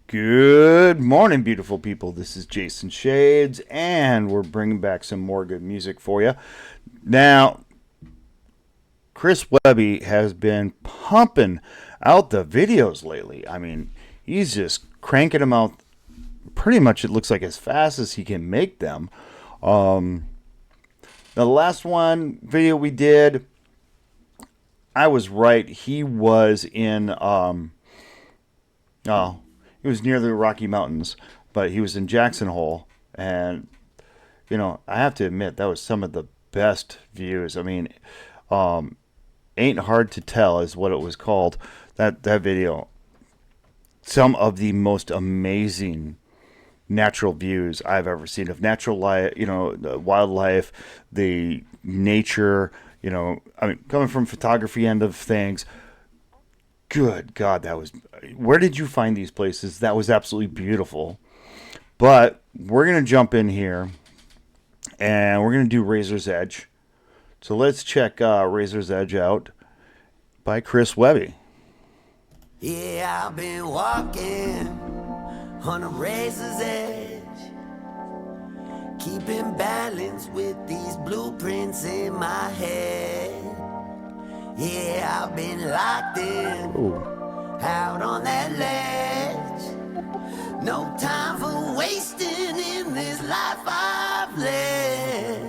Good morning, beautiful people. This is Jason Shades, and we're bringing back some more good music for you. Now, Chris Webby has been pumping out the videos lately. I mean, he's just cranking them out pretty much, it looks like, as fast as he can make them. Um, Now, the last one video we did, I was right. He was in, oh, he was near the Rocky Mountains, but he was in Jackson Hole. And, I have to admit, that was some of the best views. I mean, um, Ain't Hard to Tell is what it was called. That video. Some of the most amazing natural views I've ever seen of natural life, the wildlife, the nature, I mean, coming from photography end of things. Good God, where did you find these places? That was absolutely beautiful. But we're going to jump in here and we're going to do Razor's Edge. So let's check Razor's Edge out by Chris Webby. Yeah, I've been walking on a razor's edge, keeping balance with these blueprints in my head. Yeah, I've been locked in, out on that ledge. No time for wasting in this life I've led.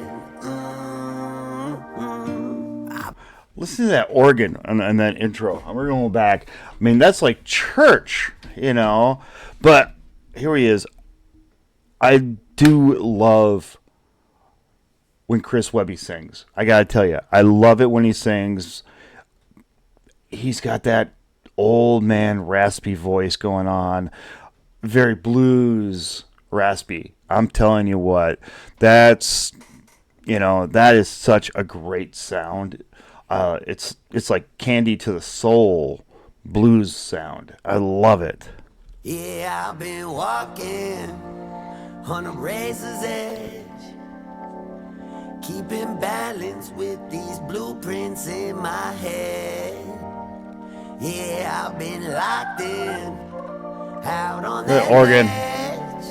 Listen to that organ and that intro. We're going back. I mean, that's like church, But here he is. I do love when Chris Webby sings. I got to tell you, I love it when he sings. He's got that old man raspy voice going on. Very blues raspy. I'm telling you what, that is such a great sound. It's like candy to the soul blues sound. I love it. Yeah, I've been walking on a razor's edge, keeping balance with these blueprints in my head. Yeah, I've been locked in, out on that organ. edge.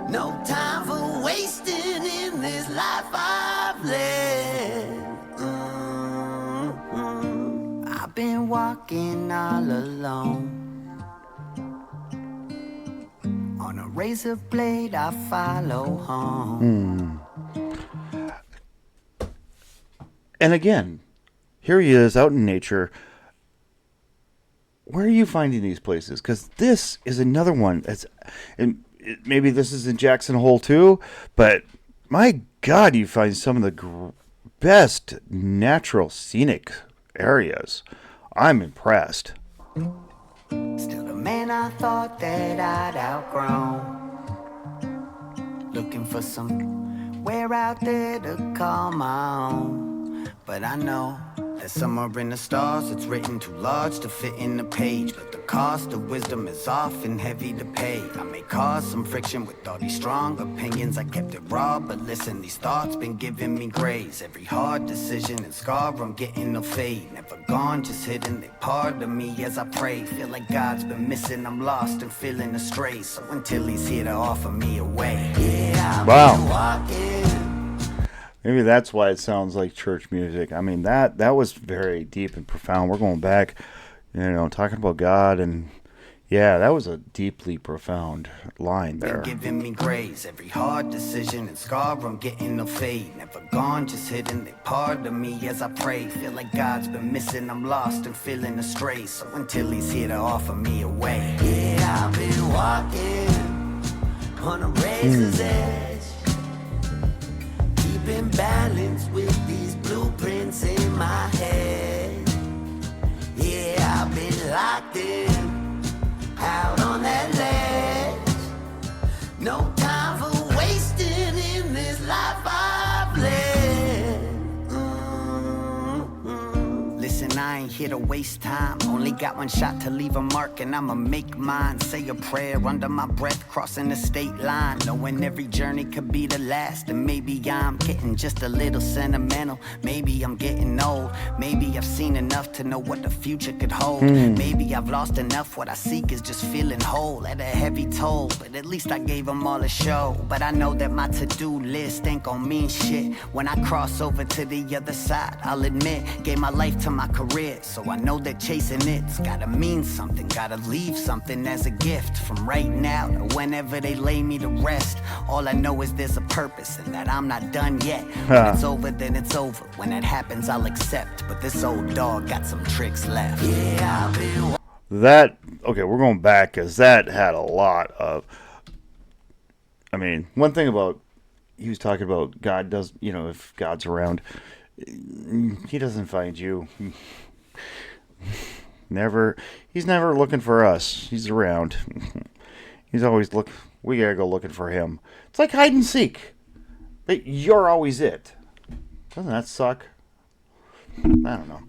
No time for wasting in this life I've led. I've been walking all alone. On a razor blade I follow home. And again, here he is out in nature. Where are you finding these places? Because this is another one. And maybe this is in Jackson Hole too, but my God, you find some of the best natural scenic areas. I'm impressed. Still the man I thought that I'd outgrown, looking for somewhere out there to call my own. But I know that somewhere in the stars it's written too large to fit in the page. But the cost of wisdom is often heavy to pay. I may cause some friction with all these strong opinions. I kept it raw, but listen, these thoughts been giving me grace. Every hard decision and scar I'm getting no fade. Never gone, just hidden, they part of me as I pray. Feel like God's been missing, I'm lost and feeling astray. So until he's here to offer me a way. Yeah, wow. I've been walking. Maybe that's why it sounds like church music. I mean, that was very deep and profound. We're going back, talking about God, and yeah, that was a deeply profound line there. Giving me grace, every hard decision and scar I'm getting no fade. Never gone, just hidden, they part of me as I pray. Feel like God's been missing, I'm lost and feeling astray. So until he's here to offer me a way. Yeah, I've been walking on a razor's edge, keeping balance with these blueprints in my head. Yeah, I've been locked in, out on that ledge. No time for wasting in this life I've led. Listen, I ain't here to waste time. Only got one shot to leave a mark, and I'ma make mine. Say a prayer under my breath, crossing the state line, knowing every journey could be the last. And maybe I'm getting just a little sentimental. Maybe I'm getting old. Maybe I've seen enough to know what the future could hold. Maybe I've lost enough. What I seek is just feeling whole at a heavy toll, but at least I gave them all a show. But I know that my to-do list ain't gon' mean shit when I cross over to the other side. I'll admit, gave my life to my career, so I know that chasing it's gotta mean something, gotta leave something as a gift. From right now to whenever they lay me to rest, all I know is there's a purpose and that I'm not done yet. When it's over, then it's over. When that happens, I'll accept. But this old dog got some tricks left. Yeah, I've been... That, okay, we're going back, because that had a lot of, I mean, one thing about, he was talking about God does, you know, if God's around, he doesn't find you. He's never looking for us. He's around. He's always we gotta go looking for him. It's like hide and seek. But you're always it. Doesn't that suck? I don't know.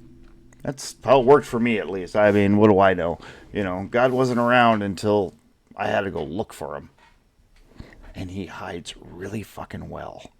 That's how it worked for me, at least. I mean, what do I know? You know, God wasn't around until I had to go look for him. And he hides really fucking well.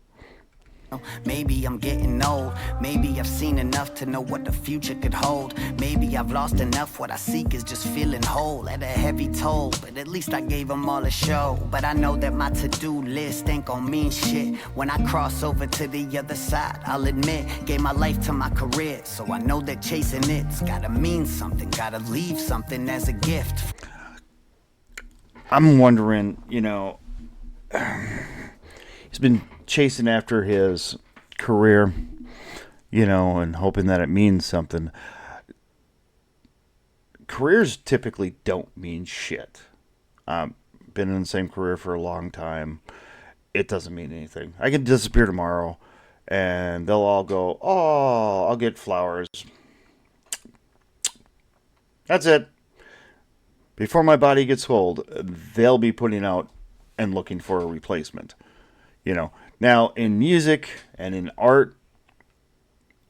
Maybe I'm getting old. Maybe I've seen enough to know what the future could hold. Maybe I've lost enough. What I seek is just feeling whole at a heavy toll, but at least I gave them all a show. But I know that my to-do list ain't gon' mean shit when I cross over to the other side. I'll admit, gave my life to my career, so I know that chasing it's gotta mean something, gotta leave something as a gift. I'm wondering, you know, he's been chasing after his career, you know, and hoping that it means something. Careers typically don't mean shit. Been in the same career for a long time. It doesn't mean anything. I can disappear tomorrow and they'll all go, oh, I'll get flowers. That's it. Before my body gets old, they'll be putting out and looking for a replacement. You know, now in music and in art,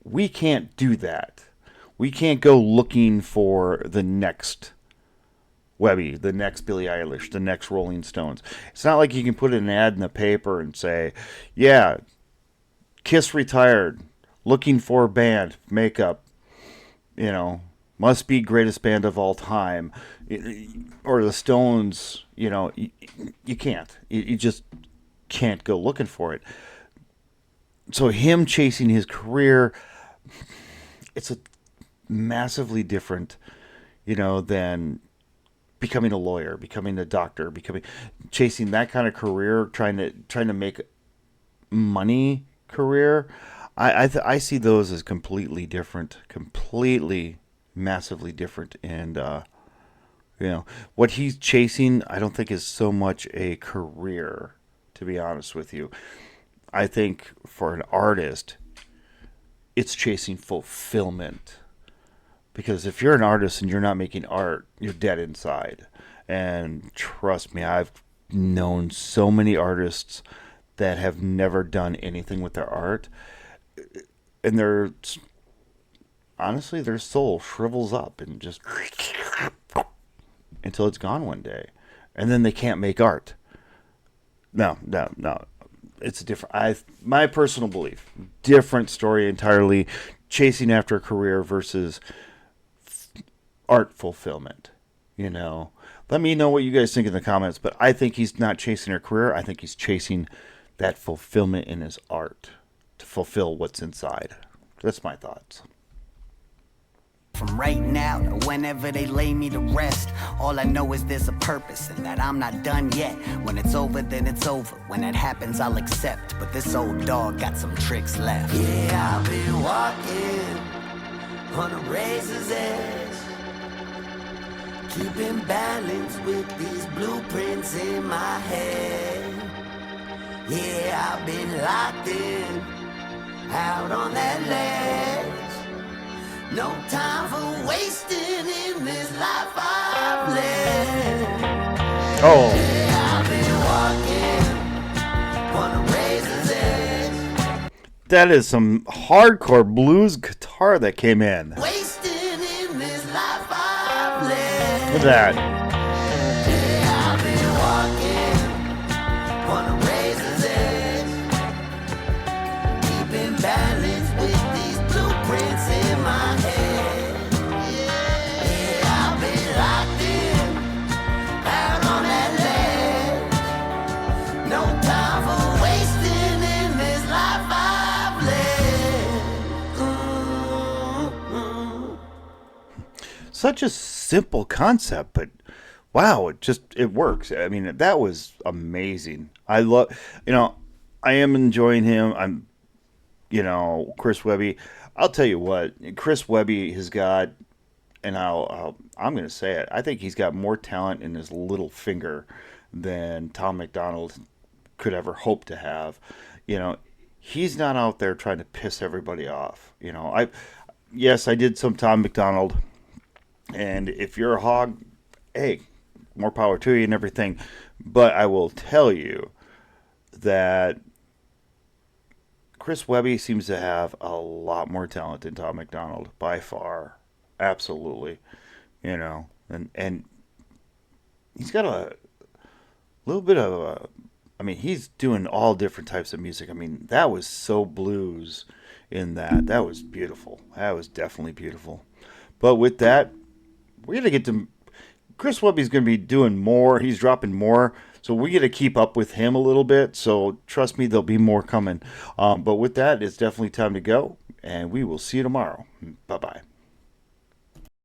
we can't do that. We can't go looking for the next Webby, the next Billie Eilish, the next Rolling Stones. It's not like you can put an ad in the paper and say, yeah, Kiss retired, looking for band, makeup, you know, must be greatest band of all time. Or the Stones, you know, you can't. You just can't go looking for it. So him chasing his career, it's a massively different, you know, than becoming a lawyer, becoming a doctor, chasing that kind of career, trying to make money career. I see those as completely different, completely massively different. And you know, what he's chasing, I don't think is so much a career, to be honest with you. I think for an artist, it's chasing fulfillment. Because if you're an artist and you're not making art, you're dead inside. And trust me, I've known so many artists that have never done anything with their art. And honestly, their soul shrivels up and just until it's gone one day. And then they can't make art. No. It's different. My personal belief, different story entirely. Chasing after a career versus art fulfillment. You know, let me know what you guys think in the comments. But I think he's not chasing a career. I think he's chasing that fulfillment in his art to fulfill what's inside. That's my thoughts. From right now to whenever they lay me to rest, all I know is there's a purpose and that I'm not done yet. When it's over, then it's over. When that happens, I'll accept. But this old dog got some tricks left. Yeah, I've been walking on a razor's edge, keeping balance with these blueprints in my head. Yeah, I've been locked in, out on that ledge. No time for wasting in this life I've led. Oh. Yeah, I've been walking on a razor's edge. That is some hardcore blues guitar that came in. Wasting love that. I've been walking on a razor's edge, keeping balance with these blueprints in my head. Yeah, I've been locked in, out on that ledge. No time for wasting in this life I've led. Such a simple concept, but wow, it works. I mean, that was amazing. I love, I am enjoying him. Chris Webby. I'll tell you what, Chris Webby has got, and I'm going to say it. I think he's got more talent in his little finger than Tom McDonald could ever hope to have. You know, he's not out there trying to piss everybody off. Yes, I did some Tom McDonald, and if you're a hog, hey, more power to you and everything. But I will tell you that Chris Webby seems to have a lot more talent than Tom McDonald by far. Absolutely. And he's got a little bit of a, I mean, he's doing all different types of music. I mean, that was so blues in that. That was beautiful. That was definitely beautiful. But with that, we're going to get to Chris Webby's going to be doing more. He's dropping more. So we got to keep up with him a little bit. So trust me, there'll be more coming. But with that, it's definitely time to go. And we will see you tomorrow. Bye bye.